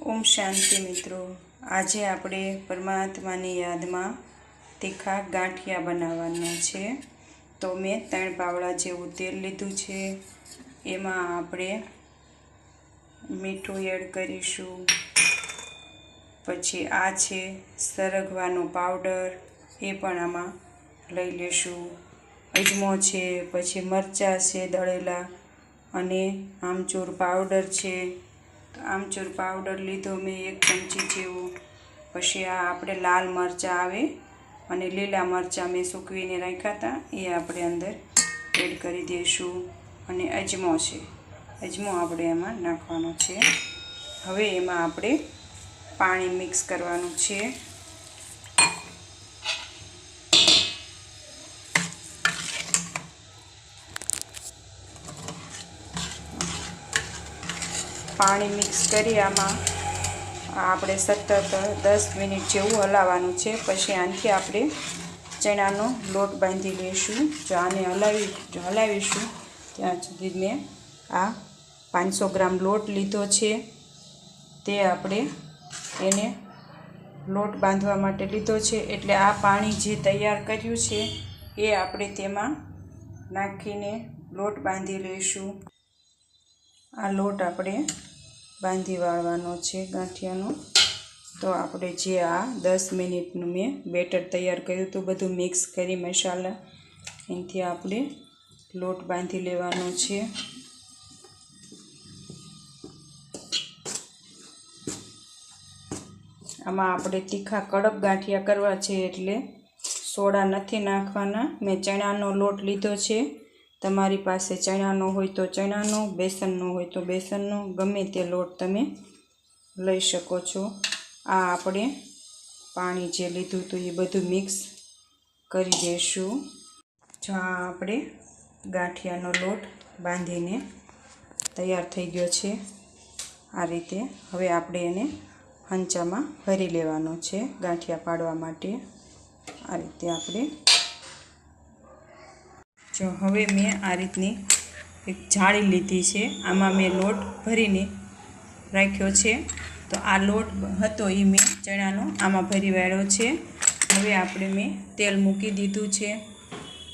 ओम शांति मित्रों। आज आपणे परमात्मानी याद में तीखा गांठिया बनावाना छे। तो मैं 3 पावड़ा जेवुं तेल लीधुं छे। एमां आपणे मीठुं एड करीशुं। पछी आ छे सरगवानो पाउडर, ए पण आमां लई लेशुं। अजमो छे, पछी मरचा छे दळेला अने आमचूर पाउडर छे। तो आमचूर पाउडर लीधो मैं 1 चमची जेवुं। पछी आ आपणे लाल मरचा आवे अने लीला मरचा मैं सूकवीने राख्या हता, ए आपणे अंदर एड करी दईशुं। अने अजमो छे, अजमो आपणे एमां नाखवानो छे। हवे एमां आपणे पाणी मिक्स करवानुं छे। पाणी मिक्स करी आमां आपणे सतत 10 मिनिट जेवुं हलाववानुं छे। पछी आनथी आपणे चणानो लोट बांधी लईशुं। जो आने हलावीशुं त्यां सुधी मैं आ 500 ग्राम लोट लीधो छे। ते आपणे एने लोट बांधवा माटे लीधो छे। एटले आ पाणी जे तैयार कर्युं छे ए आपणे तेमां नाखीने लोट बांधी लईशुं। आ लोट आपणे बांधी वाळवानो छे गांठियानो। तो आपणे जे आ 10 मिनिटनुं मैं बेटर तैयार कर्युं तो बधुं मिक्स करी मसाला एनथी आपणे लोट बांधी लेवानो छे। आमां आपणे तीखा कड़क गांठिया करवा छे एटले सोडा नथी नाखवाना। मैं चणानो लोट लीधो छे। तमारी पासे चणानो होय तो चणानो, बेसननो होय तो बेसननो, गमे ते लोट तमे लई शको छो। आ आपणे पाणी जे लीधुं तो ए बधुं मिक्स करी देशुं। जो आ आपणे गांठियानो लोट बांधीने तैयार थई गयो छे। आ रीते हवे आपणे एने हंचामां भरी लेवानो छे गांठिया पाडवा माटे। आ रीते आपणे जो हवे मैं आ रीतनी एक जाળી लीधी छे। आमां मैं लोट भरीने राख्यो छे। तो आ लोट हतो ए मैं चणानो आमां भरी वाळ्यो छे। हवे आपणे मैं तेल मूकी दीधुं छे।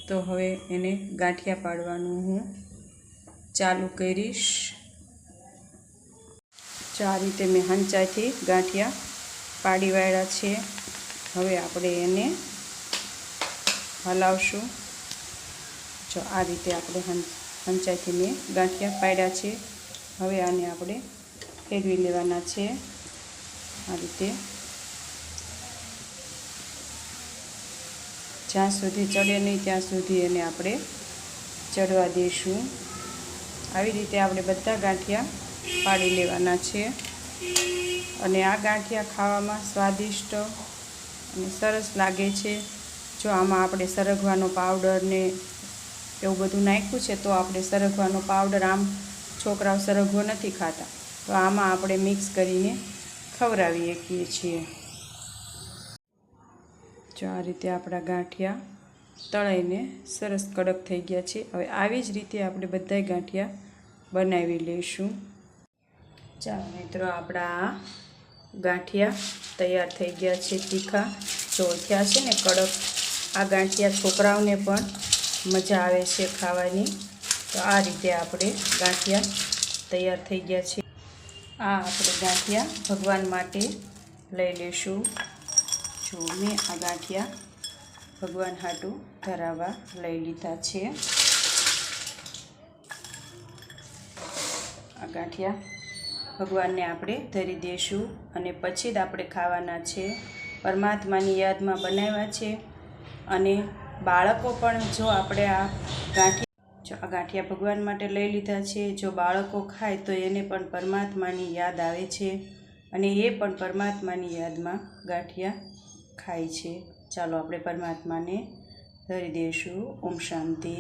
तो हवे एने गांठिया पाडवानुं हूँ चालू करीश। जो आ रीते मैं हंचाथी गांठिया पाडी वाळ्या छे। हवे आपणे एने हलावशुं। जो आ रीते आपणे हंचाईथी मैं गांठिया पाड्या छे। हवे आने आपणे फेरवी लेवाना छे। आ रीते ज्यां सुधी चढ़े नहीं त्यां सुधी एने आपणे चढ़वा देशुं। આવી રીતે આપણે બધા ગાંઠિયા પાડી લેવાના છે। અને આ ગાંઠિયા ખાવામાં સ્વાદિષ્ટ અને સરસ લાગે છે। જો આમાં આપણે સરગવાનો પાવડર ને એવું બધું નાખ્યું છે તો આપણે સરગવાનો પાવડર આમ છોકરાઓ સરગવો નથી ખાતા તો આમાં આપણે મિક્સ કરીને ખવડાવી શકીએ છીએ। જો આ રીતે આપણા ગાંઠિયા તળાઈને સરસ કડક થઈ ગયા છે। હવે આવી જ રીતે આપણે બધાય ગાંઠિયા બનાવી લઈશું। ચાલો મિત્રો આપણા ગાંઠિયા તૈયાર થઈ ગયા છે तीखा। જો થયા છે ને કડક। આ ગાંઠિયા છોકરાઓને પણ મજા આવે છે ખાવાની। તો આ રીતે આપણે ગાંઠિયા તૈયાર થઈ ગયા છે। આ આપણે ગાંઠિયા ભગવાન માટે લઈ લેશું। જો મેં આ ગાંઠિયા ભગવાન હાટુ ધરાવવા લઈ લીધા છે। आ गांठिया भगवान ने आपणे धरी देशुं अने पछी ज आपणे खावाना छे। परमात्मानी याद में बनाव्या छे। अने बाळको पण जो आपणे आ गांठिया भगवान माटे लई लीधा छे। जो बाळको खाय तो एने पण परमात्मानी याद आवे छे अने ए पण परमात्मानी याद में गांठिया खाय छे। चालो आपणे परमात्माने धरी देशुं। ओम शांति।